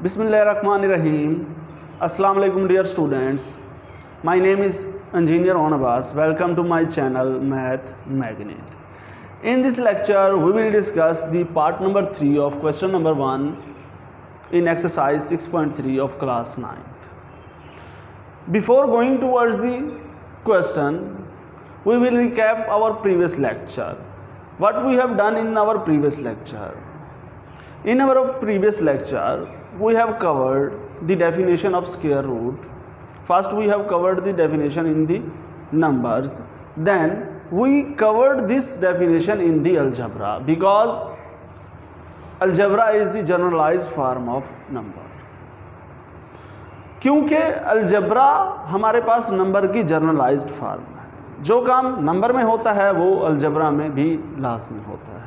Bismillahirrahmanirrahim. Assalamu alaikum dear students. My name is Engineer Onabas. Welcome to my channel Math Magnet. In this lecture we will discuss the part number 3 of question number 1 in exercise 6.3 of class 9th. Before going towards the question, we will recap our previous lecture. What we have done in our previous lecture. In our previous lecture, we have covered the definition of square root. First, we have covered the definition in the numbers. Then, we covered this definition in the algebra because algebra is the generalized form of number. क्योंकि algebra हमारे पास number की generalised form है, जो काम number में होता है वो अलजेब्रा में भी लाजमी होता है।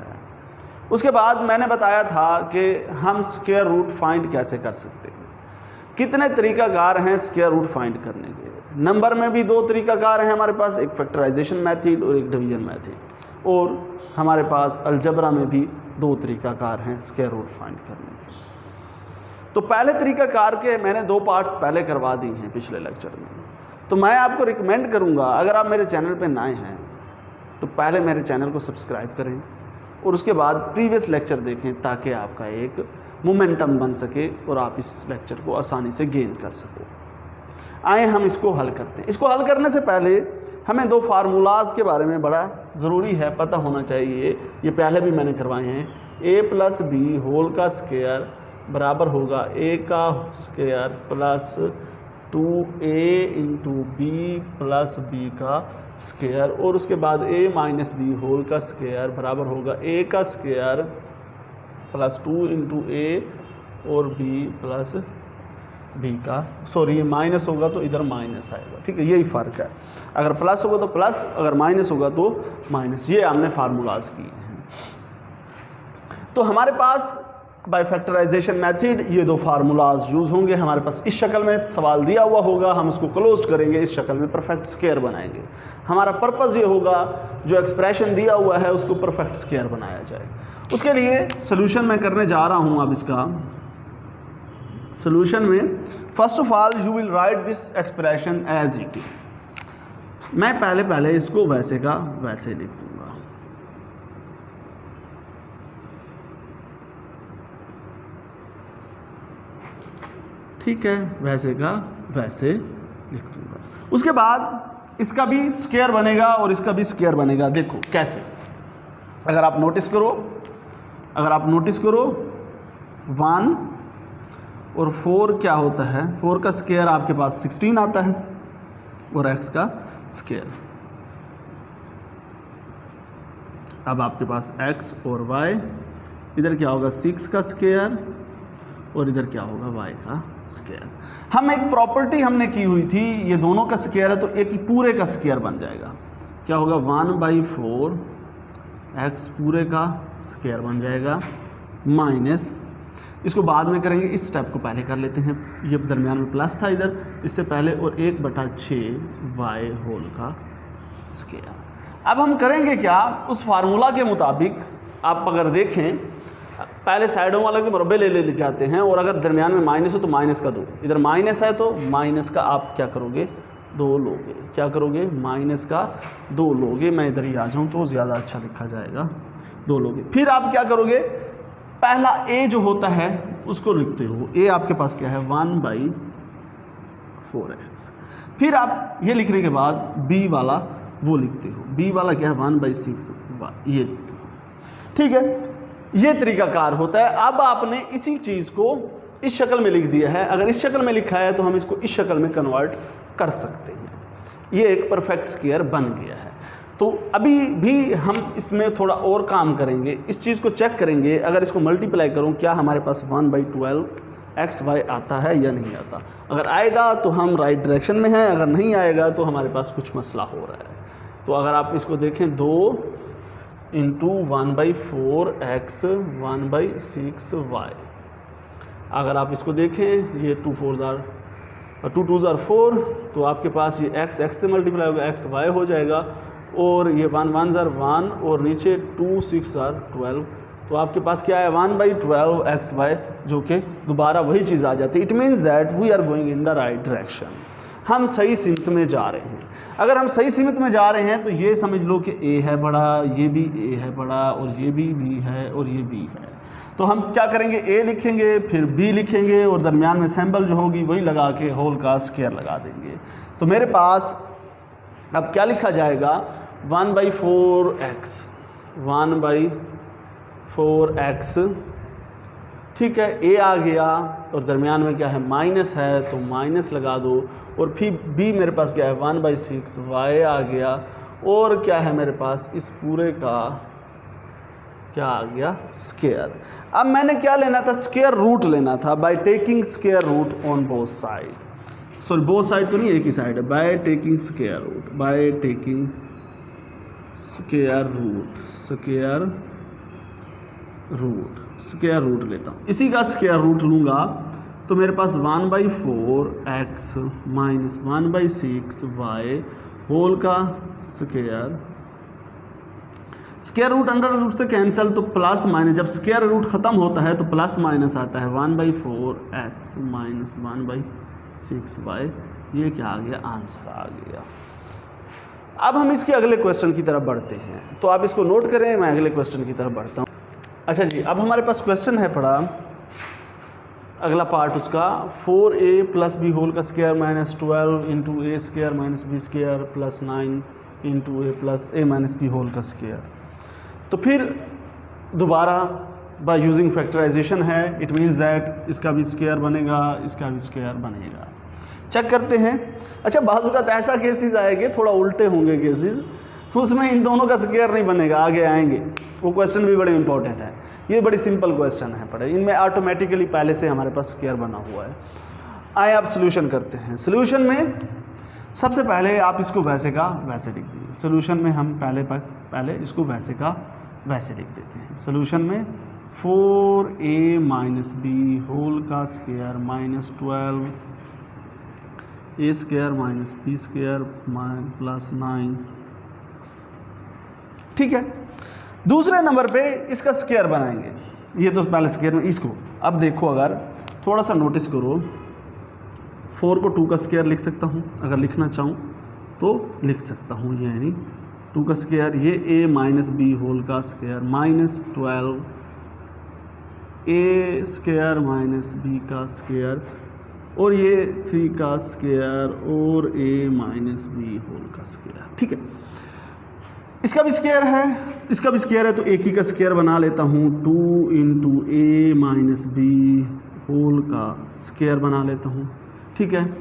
उसके बाद मैंने बताया था कि हम स्क्वायर रूट फाइंड कैसे कर सकते हैं, कितने तरीकाकार हैं स्क्वायर रूट फाइंड करने के। नंबर में भी दो तरीकाकार हैं हमारे पास, एक फैक्टराइजेशन मेथड और एक डिवीजन मेथड, और हमारे पास अलजेब्रा में भी दो तरीकाकार हैं स्क्वायर रूट फाइंड करने के। तो पहले तरीकाकार के मैंने दो पार्ट्स पहले करवा दी हैं पिछले लेक्चर में, तो मैं आपको रिकमेंड करूंगा अगर आप मेरे चैनल पे नए हैं तो पहले मेरे चैनल को सब्सक्राइब करें और उसके बाद प्रीवियस लेक्चर देखें ताकि आपका एक मोमेंटम बन सके और आप इस लेक्चर को आसानी से गेन कर सको। आए हम इसको हल करते हैं। इसको हल करने से पहले हमें दो फार्मूलाज के बारे में बड़ा ज़रूरी है पता होना चाहिए, ये पहले भी मैंने करवाए हैं। a प्लस बी होल का स्क्वायर बराबर होगा a का square plus 2a into b plus b का स्क्वायर, और उसके बाद a माइनस बी होल का स्क्वायर बराबर होगा a का स्क्वायर प्लस 2 इंटू ए और b प्लस b का, सॉरी ये माइनस होगा तो इधर माइनस आएगा, ठीक है, यही फ़र्क है। अगर प्लस होगा तो प्लस, अगर माइनस होगा तो माइनस। ये हमने फार्मूलाज किए हैं। तो हमारे पास बाय फैक्टराइजेशन मेथड ये दो फार्मूलाज यूज़ होंगे। हमारे पास इस शक्ल में सवाल दिया हुआ होगा, हम इसको क्लोज करेंगे, इस शक्ल में परफेक्ट स्क्वायर बनाएंगे। हमारा पर्पज़ ये होगा जो एक्सप्रेशन दिया हुआ है उसको परफेक्ट स्क्वायर बनाया जाए। उसके लिए सोल्यूशन मैं करने जा रहा हूँ। अब इसका सोल्यूशन में first of all you will write this expression as it is. मैं पहले इसको वैसे का वैसे लिख दूँगा, ठीक है, वैसे का वैसे लिख दूंगा। उसके बाद इसका भी स्क्वायर बनेगा और इसका भी स्क्वायर बनेगा। देखो कैसे, अगर आप नोटिस करो 1 और 4 क्या होता है, 4 का स्क्वायर आपके पास 16 आता है और x का स्क्वायर। अब आपके पास x और y, इधर क्या होगा 6 का स्क्वायर और इधर क्या होगा y का स्क्वायर। हम एक प्रॉपर्टी हमने की हुई थी, ये दोनों का स्क्वायर है तो एक ही पूरे का स्क्वायर बन जाएगा। क्या होगा 1/4 x पूरे का स्क्वायर बन जाएगा माइनस, इसको बाद में करेंगे, इस स्टेप को पहले कर लेते हैं। ये दरमियान में प्लस था इधर, इससे पहले, और 1/6 y होल का स्क्वायर। अब हम करेंगे क्या, उस फार्मूला के मुताबिक आप अगर देखें पहले साइडों वाले के मुरब्बे ले जाते हैं, और अगर दरमियान में माइनस हो तो माइनस का 2, इधर माइनस है तो माइनस का आप क्या करोगे 2 लोगे। क्या करोगे, माइनस का 2 लोगे। मैं इधर ही आ जाऊँ तो ज़्यादा अच्छा लिखा जाएगा, 2 लोगे। फिर आप क्या करोगे, पहला a जो होता है उसको लिखते हो, a आपके पास क्या है 1/4x। फिर आप ये लिखने के बाद b वाला वो लिखते हो, b वाला क्या है 1/6 ये लिखते हो, ठीक है। ये तरीकाकार होता है। अब आपने इसी चीज़ को इस शक्ल में लिख दिया है, अगर इस शक्ल में लिखा है तो हम इसको इस शक्ल में कन्वर्ट कर सकते हैं। ये एक परफेक्ट स्क्वायर बन गया है। तो अभी भी हम इसमें थोड़ा और काम करेंगे, इस चीज़ को चेक करेंगे। अगर इसको मल्टीप्लाई करूं क्या हमारे पास 1/12 xy आता है या नहीं आता। अगर आएगा तो हम राइट डायरेक्शन में हैं, अगर नहीं आएगा तो हमारे पास कुछ मसला हो रहा है। तो अगर आप इसको देखें 2 इंटू 1/4x 1/6y, अगर आप इसको देखें ये 2 2 4, तो आपके पास ये x से मल्टीप्लाई होगा, x y हो जाएगा, और ये 1 1 1 और नीचे 2 6 12 तो आपके पास क्या है 1/12xy, जो कि दोबारा वही चीज़ आ जाती है। It means that we are going in the right direction, हम सही सीमित में जा रहे हैं। अगर हम सही सीमित में जा रहे हैं तो ये समझ लो कि a है बड़ा, ये भी a है बड़ा, और ये भी b है, और ये b है। तो हम क्या करेंगे, a लिखेंगे, फिर b लिखेंगे, और दरमियान में सिंबल जो होगी वही लगा के होल का स्क्वायर लगा देंगे। तो मेरे पास अब क्या लिखा जाएगा, 1/4x, 1/4x, ठीक है। a आ गया और दरमियान में क्या है माइनस है, तो माइनस लगा दो, और फिर b मेरे पास क्या है 1/6y आ गया, और क्या है मेरे पास इस पूरे का क्या आ गया स्क्वायर। अब मैंने क्या लेना था, स्क्वायर रूट लेना था, by taking square root on both side, sorry both side तो नहीं, एक ही साइड है, by taking square root, by taking square root, square root लेता हूँ, इसी का स्क्वायर रूट लूँगा तो मेरे पास 1/4x माइनस 1/6y होल का square, square root under root से कैंसिल, तो प्लस माइनस, जब स्क्वायर रूट ख़त्म होता है तो प्लस माइनस आता है, 1/4x माइनस 1/6y, ये क्या आ गया, आंसर आ गया। अब हम इसके अगले क्वेश्चन की तरफ बढ़ते हैं, तो आप इसको नोट करें, मैं अगले क्वेश्चन की तरफ बढ़ता हूँ। अच्छा जी, अब हमारे पास क्वेश्चन है पड़ा अगला पार्ट उसका, 4a + b होल का square minus 12 into a square minus b square plus 9 into a plus a minus b whole का स्क्वायर। तो फिर दोबारा बाय यूजिंग फैक्टराइजेशन है, इट मीन्स दैट इसका भी स्क्वायर बनेगा, इसका भी स्क्वायर बनेगा। चेक करते हैं। अच्छा, बाजू का ऐसा केसेस आएंगे, थोड़ा उल्टे होंगे केसेस, तो उसमें इन दोनों का स्क्वायर नहीं बनेगा, आगे आएंगे, वो क्वेश्चन भी बड़े इंपॉर्टेंट है। ये बड़ी सिंपल क्वेश्चन है पढ़े, इनमें ऑटोमेटिकली पहले से हमारे पास स्क्वायर बना हुआ है। आए आप सोल्यूशन करते हैं। सोल्यूशन में सबसे पहले आप इसको वैसे का वैसे लिख दीजिए। सोल्यूशन में हम पहले इसको वैसे का वैसे लिख देते हैं। सोल्यूशन में 4a माइनस बी होल का square minus 12 a square minus b square plus 9, ठीक है। दूसरे नंबर पे इसका स्क्वायर बनाएंगे, ये तो पहले स्क्वायर में इसको। अब देखो, अगर थोड़ा सा नोटिस करो, 4 को 2 का स्क्वायर लिख सकता हूँ, अगर लिखना चाहूँ तो लिख सकता हूँ, यानी 2 का स्क्वायर, ये a माइनस बी होल का square minus 12 a square minus b का स्क्वायर, और ये 3 का स्क्वायर और a माइनस b होल का स्क्वायर, ठीक है। इसका भी स्क्वायर है, इसका भी स्क्वायर है, तो एक ही का स्क्वायर बना लेता हूँ, 2 into a minus b whole का स्क्वायर बना लेता हूँ, ठीक है।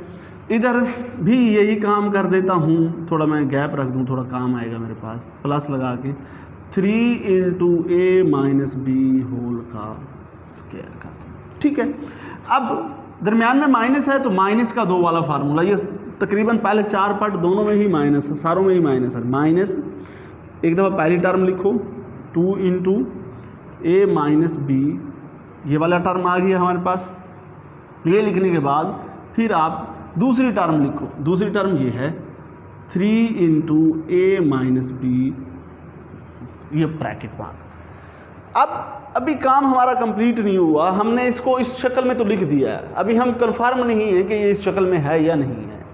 इधर भी यही काम कर देता हूँ, थोड़ा मैं गैप रख दूँ, थोड़ा काम आएगा मेरे पास, प्लस लगा के 3 into a minus b whole का स्क्वायर कर दूँ, ठीक है। अब दरमियान में माइनस है, तो माइनस का 2 वाला फार्मूला, ये तकरीबन पहले 4 पार्ट दोनों में ही माइनस है, सारों में ही माइनस है। माइनस एक दफ़ा पहली टर्म लिखो, 2 इंटू a माइनस बी, ये वाला टर्म आ गया हमारे पास। ये लिखने के बाद फिर आप दूसरी टर्म लिखो, दूसरी टर्म ये है 3 इंटू a माइनस बी, ये ब्रैकेट बात। अब अभी काम हमारा कंप्लीट नहीं हुआ, हमने इसको इस शक्ल में तो लिख दिया है, अभी हम कंफर्म नहीं है कि ये इस शक्ल में है या नहीं है।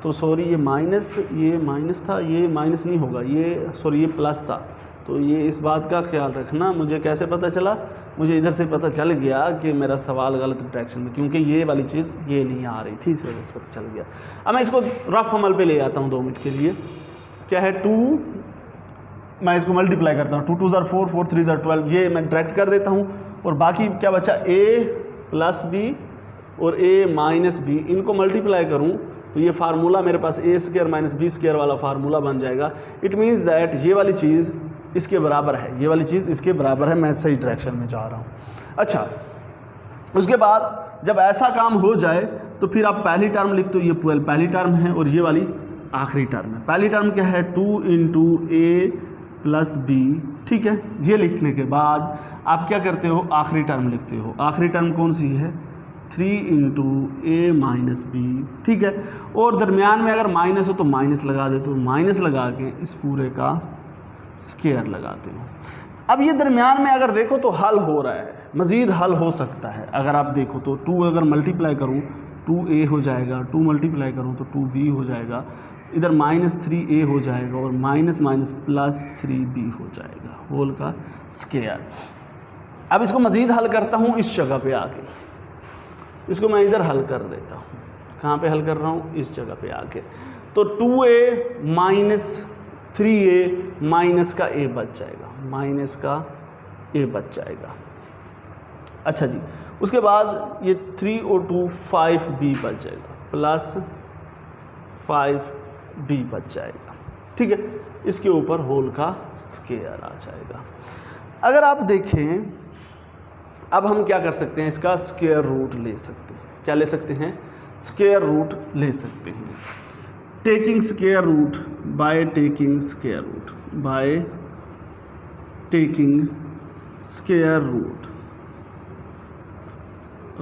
तो सॉरी, ये माइनस था, ये माइनस नहीं होगा, ये सॉरी ये प्लस था, तो ये इस बात का ख्याल रखना। मुझे कैसे पता चला, मुझे इधर से पता चल गया कि मेरा सवाल गलत डायरेक्शन में, क्योंकि ये वाली चीज़ ये नहीं आ रही थी, इस वजह से पता चल गया। अब मैं इसको रफ अमल पे ले आता हूँ 2 मिनट के लिए। क्या है, 2, मैं इसको मल्टीप्लाई करता हूँ, 2 2 ज़ार 4, 4 3 ज़ार 12, ये मैं डायरेक्ट कर देता हूँ, और बाकी क्या बचा, a प्लस बी और a माइनस बी, इनको मल्टीप्लाई करूँ तो ये फार्मूला मेरे पास a square minus b square वाला फार्मूला बन जाएगा। इट मीन्स दैट ये वाली चीज़ इसके बराबर है, ये वाली चीज़ इसके बराबर है, मैं सही डायरेक्शन में जा रहा हूँ। अच्छा, उसके बाद जब ऐसा काम हो जाए तो फिर आप पहली टर्म लिख दो, ये पहली टर्म है और ये वाली आखिरी टर्म है। पहली टर्म क्या है, 2 इंटू a प्लस बी, ठीक है। ये लिखने के बाद आप क्या करते हो, आखिरी टर्म लिखते हो। आखिरी टर्म कौन सी है, 3 इंटू a माइनस बी, ठीक है। और दरमियान में अगर माइनस हो तो माइनस लगा देते हो, माइनस लगा के इस पूरे का स्क्वायर लगाते हो। अब ये दरमियान में अगर देखो तो हल हो रहा है, मज़ीद हल हो सकता है। अगर आप देखो तो 2 अगर मल्टीप्लाई करूँ 2a हो जाएगा, 2 मल्टीप्लाई करूँ तो 2b हो जाएगा, इधर -3a हो जाएगा और माइनस माइनस प्लस 3b हो जाएगा होल का स्क्वायर। अब इसको मज़ीद हल करता हूँ इस जगह पे आके, इसको मैं इधर हल कर देता हूँ। कहाँ पे हल कर रहा हूँ? इस जगह पे आके। तो 2a माइनस 3a माइनस का a बच जाएगा, माइनस का a बच जाएगा। अच्छा जी, उसके बाद ये 3 और 2 5b बच जाएगा, प्लस 5b बच जाएगा। ठीक है, इसके ऊपर होल का स्क्वायर आ जाएगा। अगर आप देखें, अब हम क्या कर सकते हैं, इसका स्क्वायर रूट ले सकते हैं। क्या ले सकते हैं? स्क्वायर रूट ले सकते हैं। Taking square root by taking square root, by taking square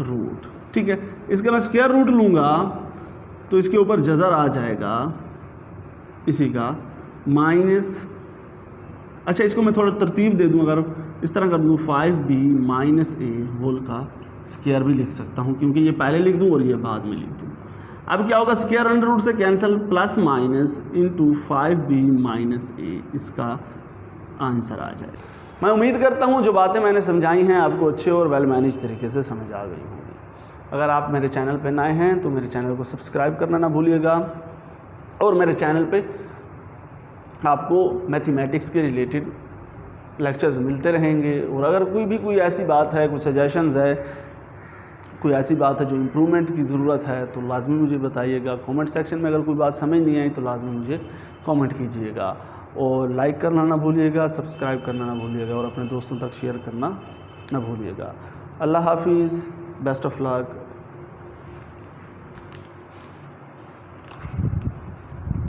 root, ठीक है। इसका मैं स्क्वायर रूट लूँगा तो इसके ऊपर जज़र आ जाएगा इसी का माइनस। अच्छा, इसको मैं थोड़ा तरतीब दे दूँ, अगर इस तरह कर दूँ 5b माइनस a होल का स्क्वायर भी लिख सकता हूँ, क्योंकि ये पहले लिख दूँ और ये बाद में लिख दूँ। अब क्या होगा, स्क्वायर अंडर रूट से cancel, plus minus into 5b minus a, इसका आंसर आ जाएगा। मैं उम्मीद करता हूँ जो बातें मैंने समझाई हैं आपको अच्छे और वेल मैनेज तरीके से समझ आ गई होंगी। अगर आप मेरे चैनल पर नए हैं तो मेरे चैनल को सब्सक्राइब करना ना भूलिएगा, और मेरे चैनल पे आपको मैथमेटिक्स के रिलेटेड लेक्चर्स मिलते रहेंगे। और अगर कोई ऐसी बात है, कोई सजेशंस है, कोई ऐसी बात है जो इम्प्रूवमेंट की ज़रूरत है, तो लाजमी मुझे बताइएगा। कमेंट सेक्शन में अगर कोई बात समझ नहीं आई तो लाजमी मुझे कमेंट कीजिएगा, और लाइक करना ना भूलिएगा, सब्सक्राइब करना ना भूलिएगा, और अपने दोस्तों तक शेयर करना ना भूलिएगा। अल्लाह हाफिज़, बेस्ट ऑफ लक।